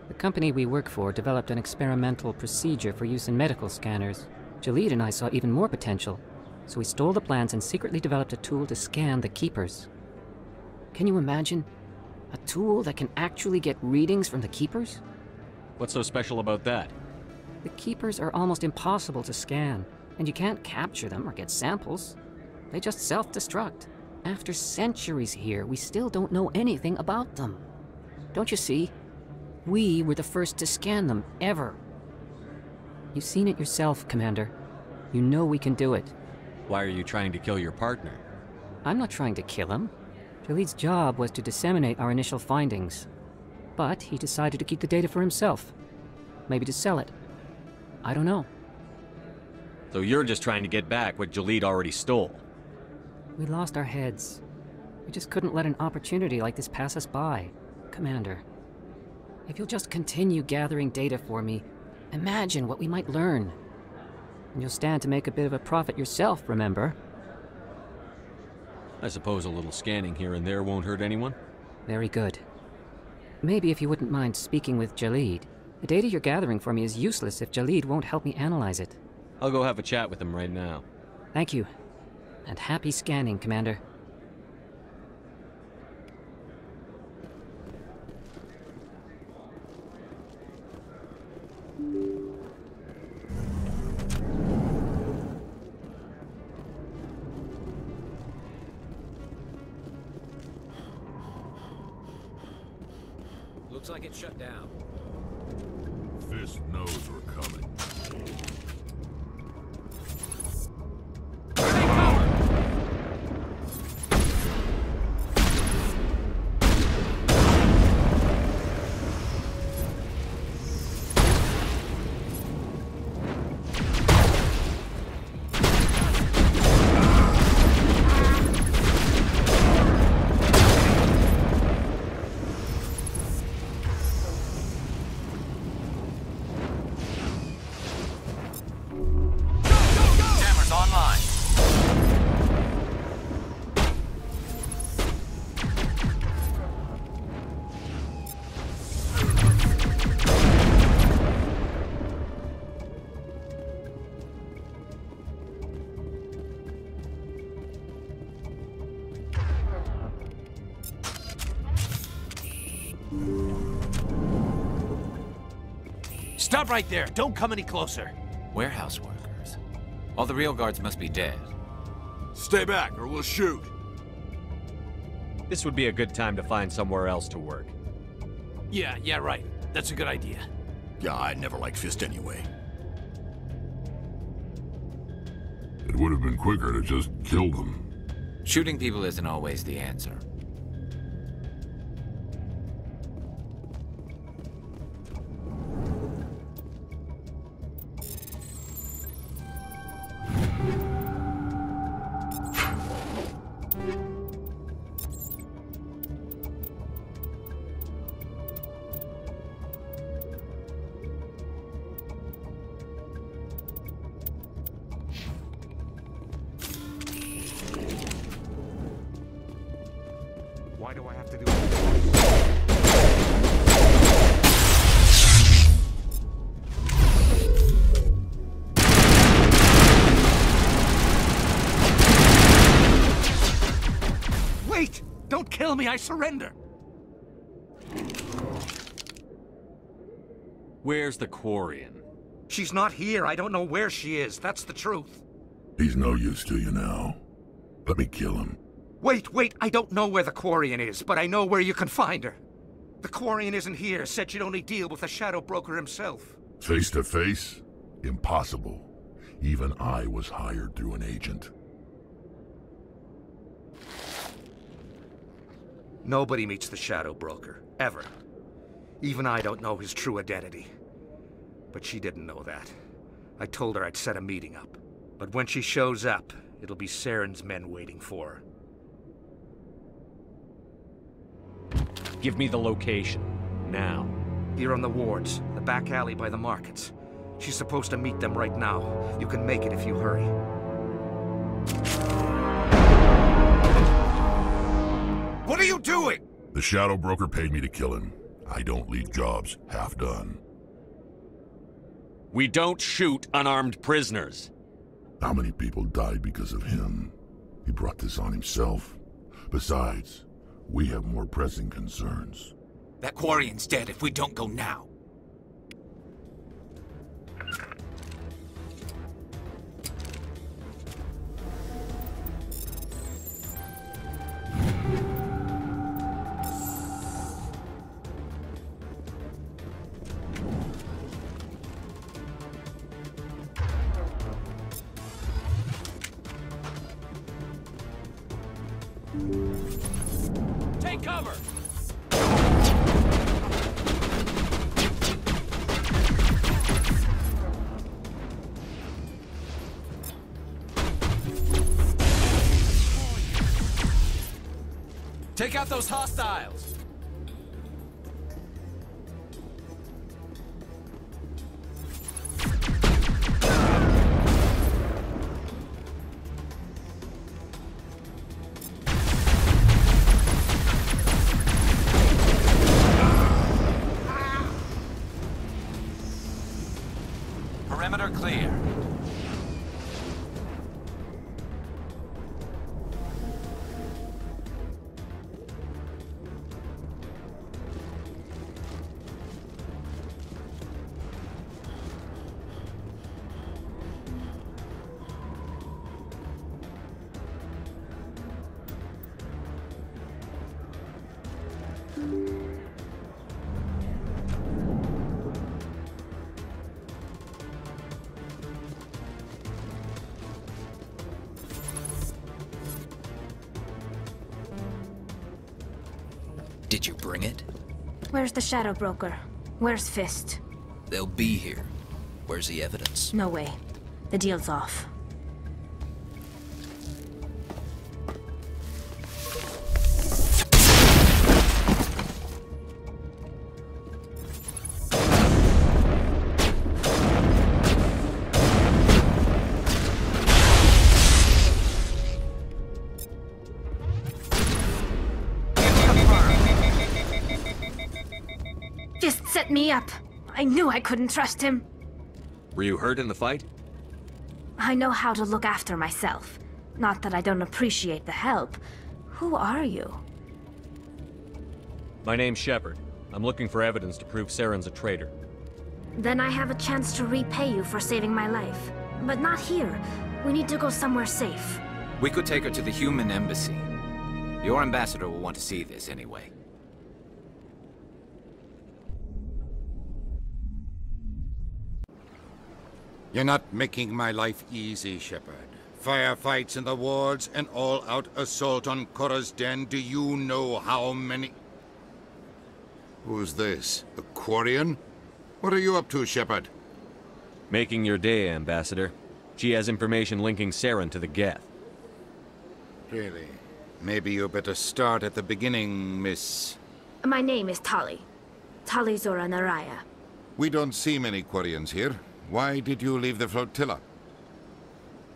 The company we work for developed an experimental procedure for use in medical scanners. Jalid and I saw even more potential, so we stole the plans and secretly developed a tool to scan the Keepers. Can you imagine? A tool that can actually get readings from the Keepers? What's so special about that? The Keepers are almost impossible to scan, and you can't capture them or get samples. They just self-destruct. After centuries here, we still don't know anything about them. Don't you see? We were the first to scan them, ever. You've seen it yourself, Commander. You know we can do it. Why are you trying to kill your partner? I'm not trying to kill him. Jalid's job was to disseminate our initial findings. But he decided to keep the data for himself. Maybe to sell it. I don't know. So you're just trying to get back what Jalid already stole? We lost our heads. We just couldn't let an opportunity like this pass us by. Commander, if you'll just continue gathering data for me, imagine what we might learn. And you'll stand to make a bit of a profit yourself, remember? I suppose a little scanning here and there won't hurt anyone? Very good. Maybe if you wouldn't mind speaking with Jalid. The data you're gathering for me is useless if Jalid won't help me analyze it. I'll go have a chat with him right now. Thank you. And happy scanning, Commander. Looks like it's shut down. Fist knows we're coming. Stop right there. Don't come any closer. Warehouse workers. All the real guards must be dead. Stay back or we'll shoot. This would be a good time to find somewhere else to work. Yeah, right. That's a good idea. Yeah, I never liked Fist anyway. It would have been quicker to just kill them. Shooting people isn't always the answer. Why do I have to do it? Wait! Don't kill me, I surrender! Where's the Quarian? She's not here. I don't know where she is. That's the truth. He's no use to you now. Let me kill him. Wait, I don't know where the Quarian is, but I know where you can find her. The Quarian isn't here, said she'd only deal with the Shadow Broker himself. Face to face? Impossible. Even I was hired through an agent. Nobody meets the Shadow Broker, ever. Even I don't know his true identity. But she didn't know that. I told her I'd set a meeting up. But when she shows up, it'll be Saren's men waiting for her. Give me the location. Now. Here on the wards, the back alley by the markets. She's supposed to meet them right now. You can make it if you hurry. What are you doing? The Shadow Broker paid me to kill him. I don't leave jobs half done. We don't shoot unarmed prisoners. How many people died because of him? He brought this on himself. Besides, we have more pressing concerns. That Quarian's dead if we don't go now. Take cover! Take out those hostiles! Perimeter clear. Did you bring it? Where's the Shadow Broker? Where's Fist? They'll be here. Where's the evidence? No way. The deal's off. Fist set me up. I knew I couldn't trust him. Were you hurt in the fight? I know how to look after myself. Not that I don't appreciate the help. Who are you? My name's Shepard. I'm looking for evidence to prove Saren's a traitor. Then I have a chance to repay you for saving my life. But not here. We need to go somewhere safe. We could take her to the human embassy. Your ambassador will want to see this anyway. You're not making my life easy, Shepard. Firefights in the wards, an all-out assault on Korra's den. Do you know how many... Who's this? The Quarian? What are you up to, Shepard? Making your day, Ambassador. She has information linking Saren to the Geth. Really? Maybe you better start at the beginning, Miss... My name is Tali. Tali Zora Naraya. We don't see many Quarians here. Why did you leave the flotilla?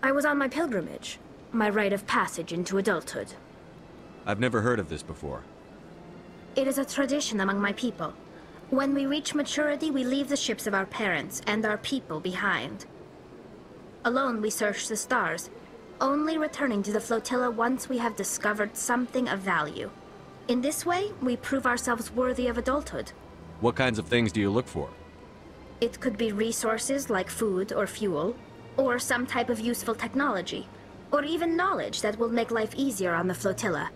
I was on my pilgrimage. My rite of passage into adulthood. I've never heard of this before. It is a tradition among my people. When we reach maturity, we leave the ships of our parents and our people behind. Alone, we search the stars, only returning to the flotilla once we have discovered something of value. In this way, we prove ourselves worthy of adulthood. What kinds of things do you look for? It could be resources like food or fuel, or some type of useful technology, or even knowledge that will make life easier on the flotilla.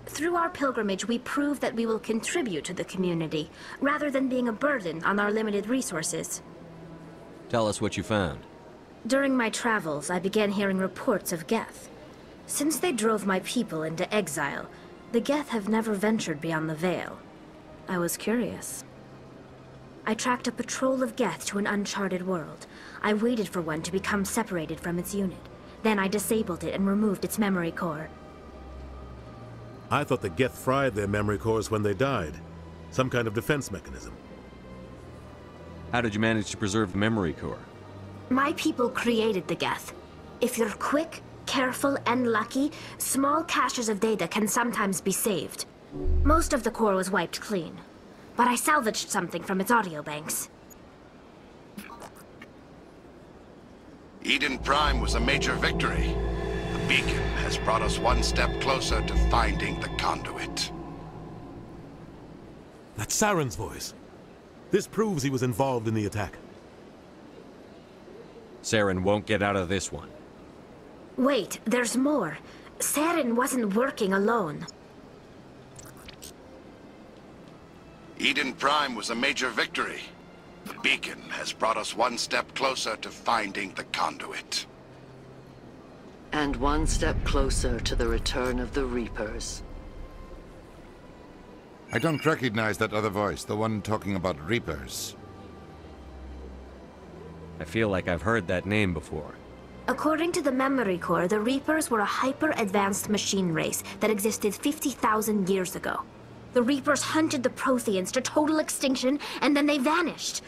Through our pilgrimage, we prove that we will contribute to the community, rather than being a burden on our limited resources. Tell us what you found. During my travels, I began hearing reports of Geth. Since they drove my people into exile, the Geth have never ventured beyond the Veil. I was curious. I tracked a patrol of Geth to an uncharted world. I waited for one to become separated from its unit. Then I disabled it and removed its memory core. I thought the Geth fried their memory cores when they died. Some kind of defense mechanism. How did you manage to preserve the memory core? My people created the Geth. If you're quick, careful, and lucky, small caches of data can sometimes be saved. Most of the core was wiped clean, but I salvaged something from its audio banks. Eden Prime was a major victory. The beacon has brought us one step closer to finding the conduit. That's Saren's voice. This proves he was involved in the attack. Saren won't get out of this one. Wait, there's more. Saren wasn't working alone. Eden Prime was a major victory. The beacon has brought us one step closer to finding the conduit. And one step closer to the return of the Reapers. I don't recognize that other voice, the one talking about Reapers. I feel like I've heard that name before. According to the memory core, the Reapers were a hyper-advanced machine race that existed 50,000 years ago. The Reapers hunted the Protheans to total extinction, and then they vanished.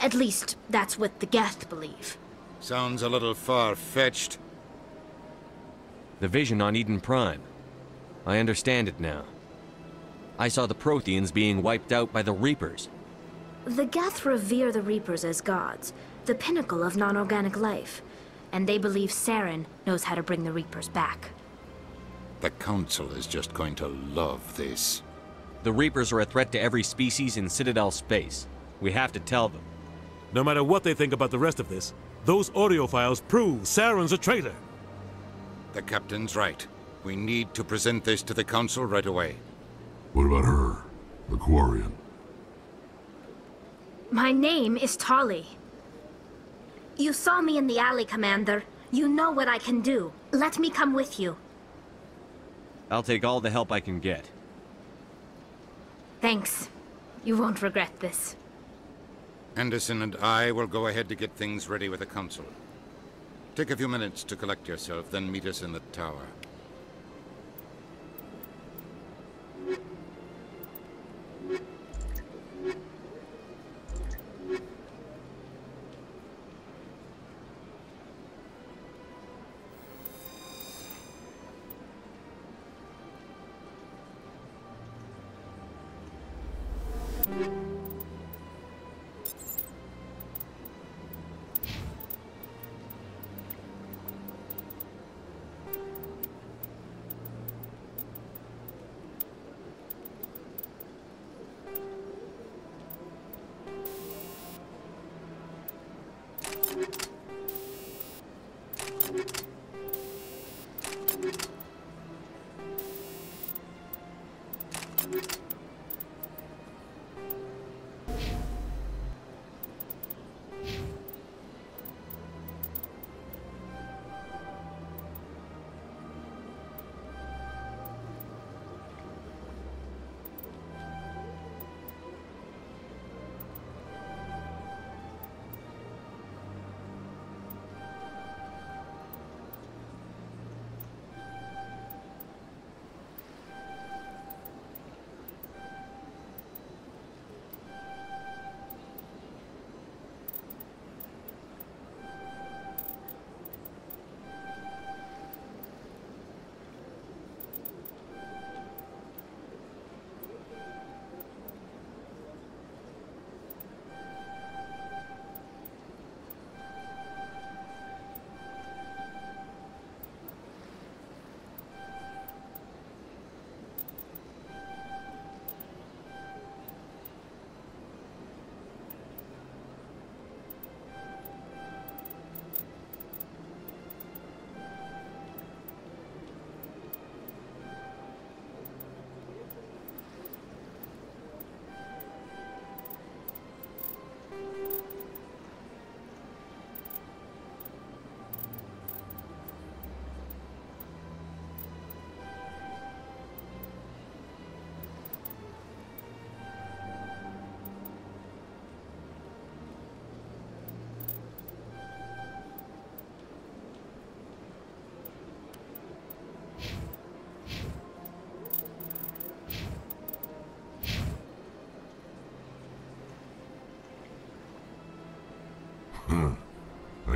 At least, that's what the Geth believe. Sounds a little far-fetched. The vision on Eden Prime. I understand it now. I saw the Protheans being wiped out by the Reapers. The Geth revere the Reapers as gods, the pinnacle of non-organic life. And they believe Saren knows how to bring the Reapers back. The Council is just going to love this. The Reapers are a threat to every species in Citadel space. We have to tell them. No matter what they think about the rest of this, those audio files prove Saren's a traitor. The Captain's right. We need to present this to the Council right away. What about her? The Quarian? My name is Tali. You saw me in the alley, Commander. You know what I can do. Let me come with you. I'll take all the help I can get. Thanks. You won't regret this. Anderson and I will go ahead to get things ready with the Council. Take a few minutes to collect yourself, then meet us in the tower.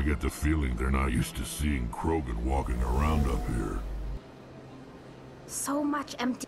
get the feeling they're not used to seeing Krogan walking around up here. So much empty...